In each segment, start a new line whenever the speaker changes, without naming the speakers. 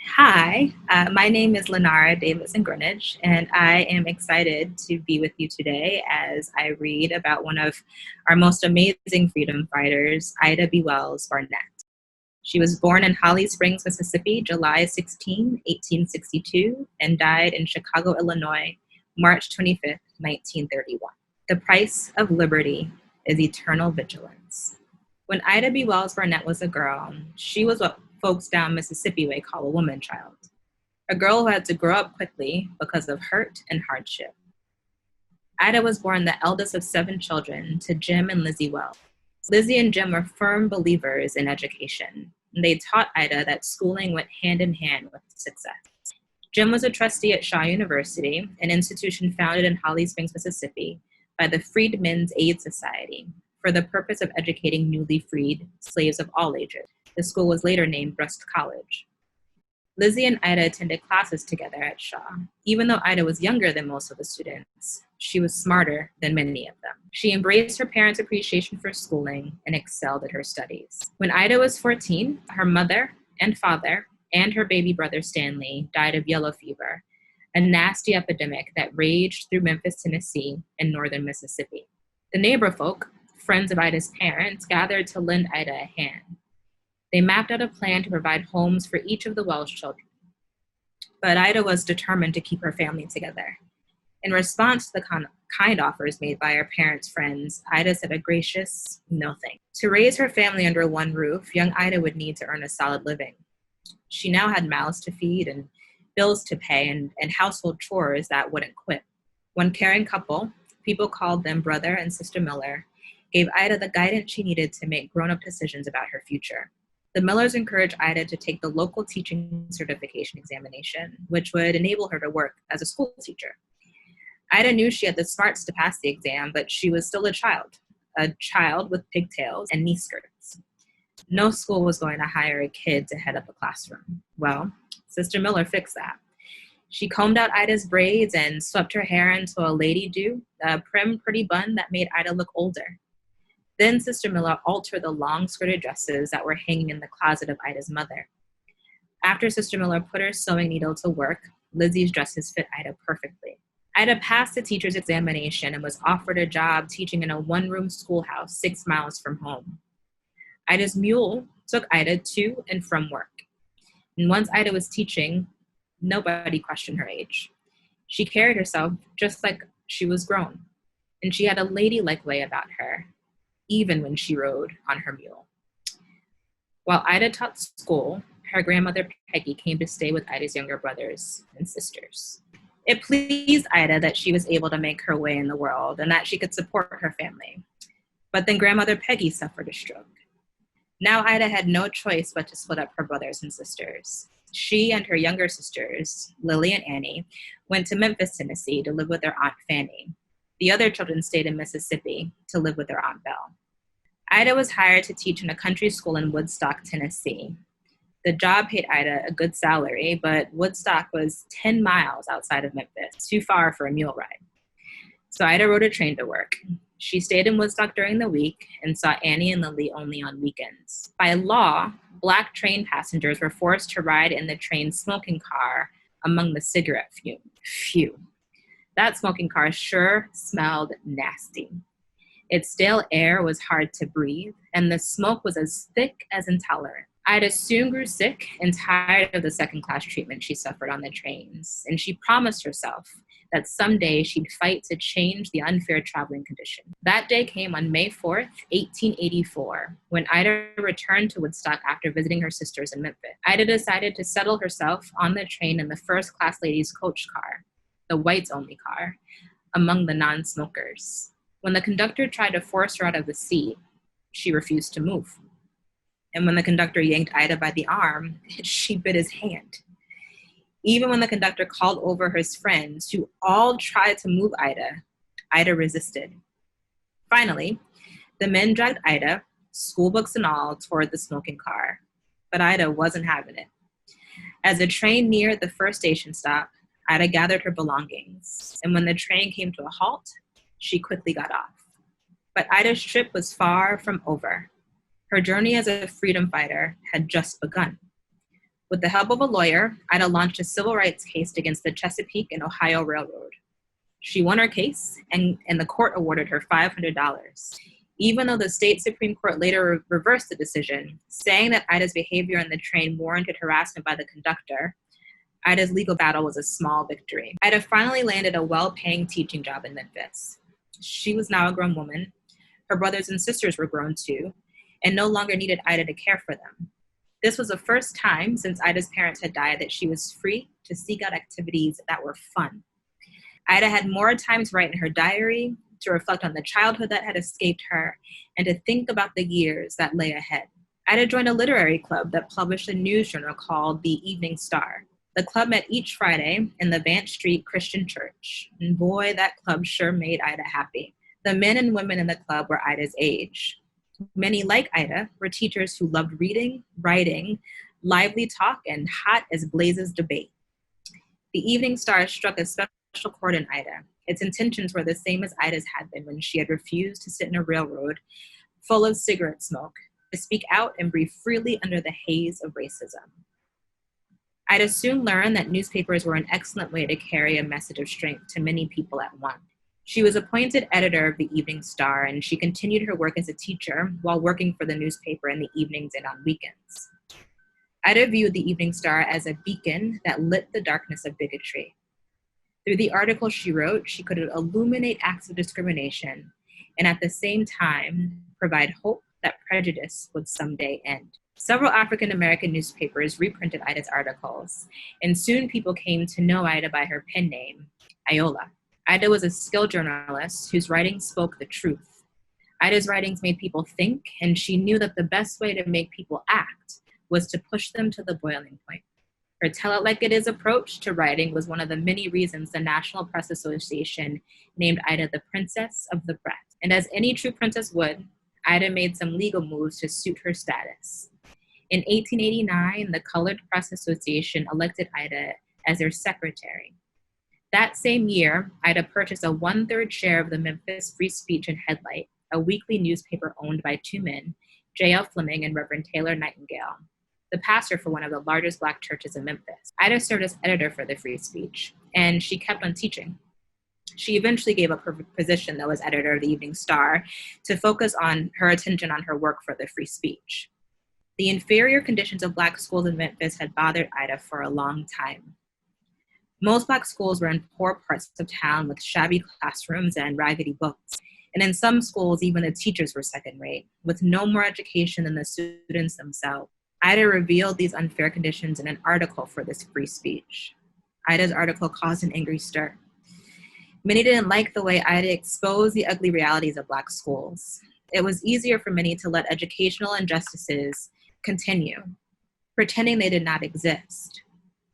Hi, my name is Lenara Davis in Greenwich, and I am excited to be with you today as I read about one of our most amazing freedom fighters, Ida B. Wells-Barnett. She was born in Holly Springs, Mississippi, July 16, 1862, and died in Chicago, Illinois, March 25th, 1931. The price of liberty is eternal vigilance. When Ida B. Wells-Barnett was a girl, she was what folks down Mississippi way call a woman child, a girl who had to grow up quickly because of hurt and hardship. Ida was born the eldest of 7 children to Jim and Lizzie Wells. Lizzie and Jim were firm believers in education, and they taught Ida that schooling went hand in hand with success. Jim was a trustee at Shaw University, an institution founded in Holly Springs, Mississippi, by the Freedmen's Aid Society for the purpose of educating newly freed slaves of all ages. The school was later named Brust College. Lizzie and Ida attended classes together at Shaw. Even though Ida was younger than most of the students, she was smarter than many of them. She embraced her parents' appreciation for schooling and excelled at her studies. When Ida was 14, her mother and father and her baby brother Stanley died of yellow fever, a nasty epidemic that raged through Memphis, Tennessee, and northern Mississippi. The neighbor folk, friends of Ida's parents, gathered to lend Ida a hand. They mapped out a plan to provide homes for each of the Welsh children. But Ida was determined to keep her family together. In response to the kind offers made by her parents' friends, Ida said a gracious no thanks. To raise her family under one roof, young Ida would need to earn a solid living. She now had mouths to feed and bills to pay and household chores that wouldn't quit. One caring couple, people called them Brother and Sister Miller, gave Ida the guidance she needed to make grown-up decisions about her future. The Millers encouraged Ida to take the local teaching certification examination, which would enable her to work as a school teacher. Ida knew she had the smarts to pass the exam, but she was still a child with pigtails and knee skirts. No school was going to hire a kid to head up a classroom. Well, Sister Miller fixed that. She combed out Ida's braids and swept her hair into a lady do, a prim, pretty bun that made Ida look older. Then Sister Miller altered the long skirted dresses that were hanging in the closet of Ida's mother. After Sister Miller put her sewing needle to work, Lizzie's dresses fit Ida perfectly. Ida passed the teacher's examination and was offered a job teaching in a one-room schoolhouse 6 miles from home. Ida's mule took Ida to and from work. And once Ida was teaching, nobody questioned her age. She carried herself just like she was grown, and she had a ladylike way about her, even when she rode on her mule. While Ida taught school, her grandmother Peggy came to stay with Ida's younger brothers and sisters. It pleased Ida that she was able to make her way in the world and that she could support her family. But then grandmother Peggy suffered a stroke. Now Ida had no choice but to split up her brothers and sisters. She and her younger sisters, Lily and Annie, went to Memphis, Tennessee to live with their Aunt Fanny. The other children stayed in Mississippi to live with their Aunt Belle. Ida was hired to teach in a country school in Woodstock, Tennessee. The job paid Ida a good salary, but Woodstock was 10 miles outside of Memphis, too far for a mule ride. So Ida rode a train to work. She stayed in Woodstock during the week and saw Annie and Lily only on weekends. By law, Black train passengers were forced to ride in the train's smoking car among the cigarette fume. Phew. That smoking car sure smelled nasty. Its stale air was hard to breathe, and the smoke was as thick as intolerant. Ida soon grew sick and tired of the second-class treatment she suffered on the trains, and she promised herself that someday she'd fight to change the unfair traveling condition. That day came on May 4th, 1884, when Ida returned to Woodstock after visiting her sisters in Memphis. Ida decided to settle herself on the train in the first-class ladies' coach car, the whites-only car, among the non-smokers. When the conductor tried to force her out of the seat, she refused to move. And when the conductor yanked Ida by the arm, she bit his hand. Even when the conductor called over his friends, who all tried to move Ida, Ida resisted. Finally, the men dragged Ida, school books and all, toward the smoking car. But Ida wasn't having it. As the train neared the first station stop, Ida gathered her belongings, and when the train came to a halt, she quickly got off. But Ida's trip was far from over. Her journey as a freedom fighter had just begun. With the help of a lawyer, Ida launched a civil rights case against the Chesapeake and Ohio Railroad. She won her case, and the court awarded her $500, even though the state Supreme Court later reversed the decision, saying that Ida's behavior on the train warranted harassment by the conductor. Ida's legal battle was a small victory. Ida finally landed a well-paying teaching job in Memphis. She was now a grown woman. Her brothers and sisters were grown too, and no longer needed Ida to care for them. This was the first time since Ida's parents had died that she was free to seek out activities that were fun. Ida had more time to write in her diary, to reflect on the childhood that had escaped her, and to think about the years that lay ahead. Ida joined a literary club that published a news journal called The Evening Star. The club met each Friday in the Vance Street Christian Church, and boy, that club sure made Ida happy. The men and women in the club were Ida's age. Many, like Ida, were teachers who loved reading, writing, lively talk, and hot as blazes debate. The Evening Star struck a special chord in Ida. Its intentions were the same as Ida's had been when she had refused to sit in a railroad full of cigarette smoke, to speak out and breathe freely under the haze of racism. Ida soon learned that newspapers were an excellent way to carry a message of strength to many people at once. She was appointed editor of the Evening Star, and she continued her work as a teacher while working for the newspaper in the evenings and on weekends. Ida viewed the Evening Star as a beacon that lit the darkness of bigotry. Through the articles she wrote, she could illuminate acts of discrimination and at the same time provide hope that prejudice would someday end. Several African-American newspapers reprinted Ida's articles, and soon people came to know Ida by her pen name, Iola. Ida was a skilled journalist whose writing spoke the truth. Ida's writings made people think, and she knew that the best way to make people act was to push them to the boiling point. Her tell-it-like-it-is approach to writing was one of the many reasons the National Press Association named Ida the Princess of the Press. And as any true princess would, Ida made some legal moves to suit her status. In 1889, the Colored Press Association elected Ida as their secretary. That same year, Ida purchased a 1/3 share of the Memphis Free Speech and Headlight, a weekly newspaper owned by two men, J.L. Fleming and Reverend Taylor Nightingale, the pastor for one of the largest Black churches in Memphis. Ida served as editor for the Free Speech, and she kept on teaching. She eventually gave up her position, though, as editor of the Evening Star to focus on her attention on her work for the Free Speech. The inferior conditions of Black schools in Memphis had bothered Ida for a long time. Most Black schools were in poor parts of town with shabby classrooms and raggedy books. And in some schools, even the teachers were second-rate, with no more education than the students themselves. Ida revealed these unfair conditions in an article for this Free Speech. Ida's article caused an angry stir. Many didn't like the way Ida exposed the ugly realities of Black schools. It was easier for many to let educational injustices continue, pretending they did not exist.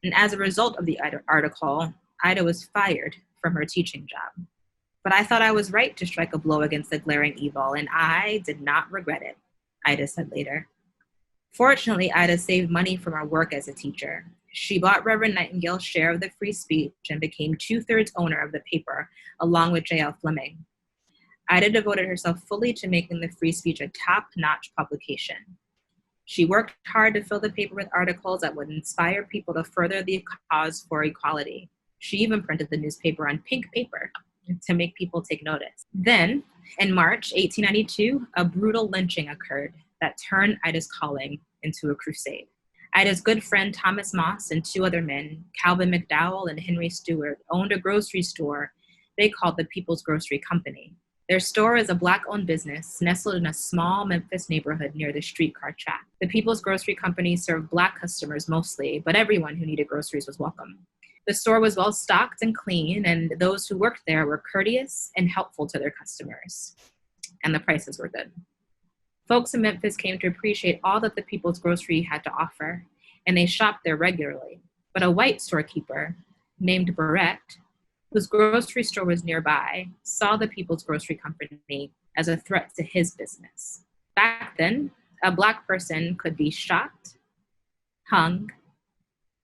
And as a result of the article, Ida was fired from her teaching job. But I thought I was right to strike a blow against the glaring evil, and I did not regret it, Ida said later. Fortunately, Ida saved money from her work as a teacher. She bought Reverend Nightingale's share of the Free Speech and became 2/3 owner of the paper, along with J.L. Fleming. Ida devoted herself fully to making the Free Speech a top-notch publication. She worked hard to fill the paper with articles that would inspire people to further the cause for equality. She even printed the newspaper on pink paper to make people take notice. Then, in March 1892, a brutal lynching occurred that turned Ida's calling into a crusade. Ida's good friend Thomas Moss and two other men, Calvin McDowell and Henry Stewart, owned a grocery store they called the People's Grocery Company. Their store is a Black-owned business nestled in a small Memphis neighborhood near the streetcar track. The People's Grocery Company served Black customers mostly, but everyone who needed groceries was welcome. The store was well stocked and clean, and those who worked there were courteous and helpful to their customers. And the prices were good. Folks in Memphis came to appreciate all that the People's Grocery had to offer, and they shopped there regularly. But a white storekeeper named Barrett, whose grocery store was nearby, saw the People's Grocery Company as a threat to his business. Back then, a Black person could be shot, hung,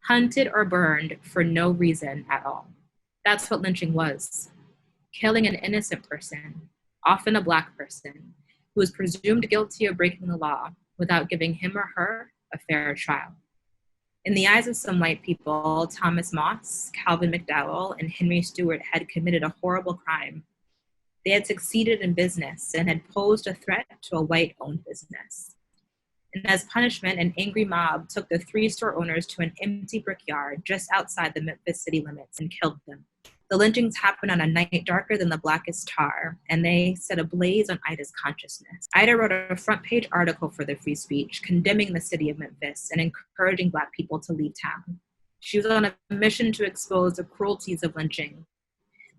hunted, or burned for no reason at all. That's what lynching was. Killing an innocent person, often a Black person, who was presumed guilty of breaking the law without giving him or her a fair trial. In the eyes of some white people, Thomas Moss, Calvin McDowell, and Henry Stewart had committed a horrible crime. They had succeeded in business and had posed a threat to a white-owned business. And as punishment, an angry mob took the 3 store owners to an empty brickyard just outside the Memphis city limits and killed them. The lynchings happened on a night darker than the blackest tar, and they set ablaze on Ida's consciousness. Ida wrote a front-page article for the Free Speech, condemning the city of Memphis and encouraging Black people to leave town. She was on a mission to expose the cruelties of lynching,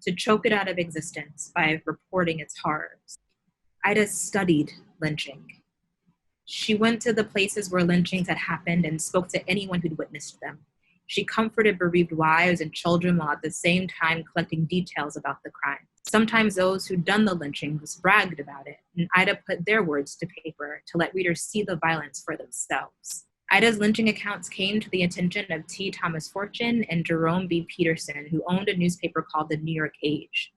to choke it out of existence by reporting its horrors. Ida studied lynching. She went to the places where lynchings had happened and spoke to anyone who'd witnessed them. She comforted bereaved wives and children while at the same time collecting details about the crime. Sometimes those who'd done the lynchings bragged about it, and Ida put their words to paper to let readers see the violence for themselves. Ida's lynching accounts came to the attention of T. Thomas Fortune and Jerome B. Peterson, who owned a newspaper called the New York Age.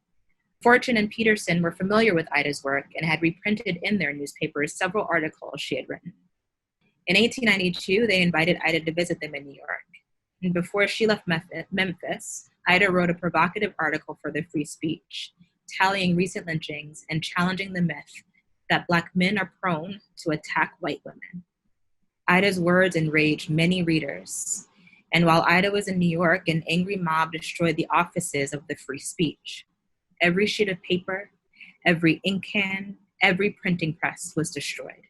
Fortune and Peterson were familiar with Ida's work and had reprinted in their newspapers several articles she had written. In 1892, they invited Ida to visit them in New York. And before she left Memphis, Ida wrote a provocative article for the Free Speech, tallying recent lynchings and challenging the myth that Black men are prone to attack white women. Ida's words enraged many readers. And while Ida was in New York, an angry mob destroyed the offices of the Free Speech. Every sheet of paper, every ink can, every printing press was destroyed.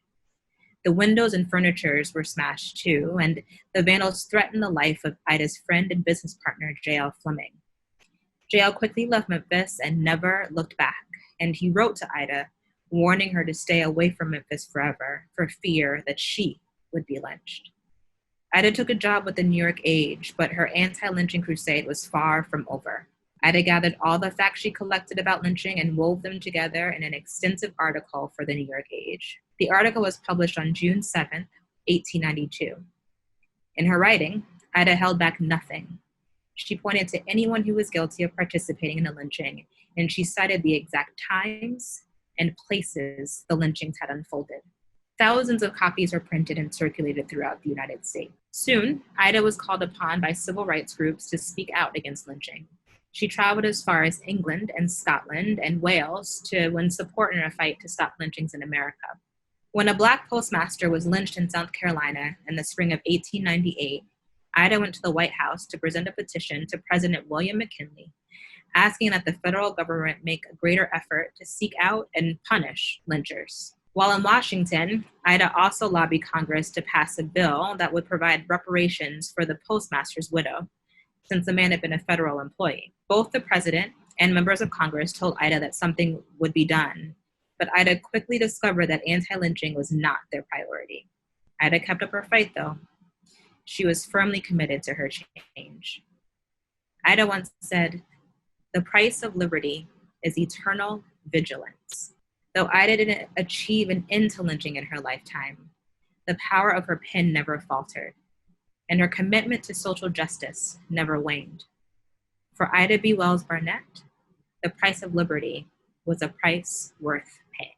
The windows and furnitures were smashed too, and the vandals threatened the life of Ida's friend and business partner, J.L. Fleming. J.L. quickly left Memphis and never looked back, and he wrote to Ida, warning her to stay away from Memphis forever for fear that she would be lynched. Ida took a job with the New York Age, but her anti-lynching crusade was far from over. Ida gathered all the facts she collected about lynching and wove them together in an extensive article for the New York Age. The article was published on June 7, 1892. In her writing, Ida held back nothing. She pointed to anyone who was guilty of participating in a lynching, and she cited the exact times and places the lynchings had unfolded. Thousands of copies were printed and circulated throughout the United States. Soon, Ida was called upon by civil rights groups to speak out against lynching. She traveled as far as England and Scotland and Wales to win support in a fight to stop lynchings in America. When a Black postmaster was lynched in South Carolina in the spring of 1898, Ida went to the White House to present a petition to President William McKinley, asking that the federal government make a greater effort to seek out and punish lynchers. While in Washington, Ida also lobbied Congress to pass a bill that would provide reparations for the postmaster's widow, since the man had been a federal employee. Both the president and members of Congress told Ida that something would be done, but Ida quickly discovered that anti-lynching was not their priority. Ida kept up her fight, though. She was firmly committed to her change. Ida once said, "The price of liberty is eternal vigilance." Though Ida didn't achieve an end to lynching in her lifetime, the power of her pen never faltered, and her commitment to social justice never waned. For Ida B. Wells-Barnett, the price of liberty was a price worth paying.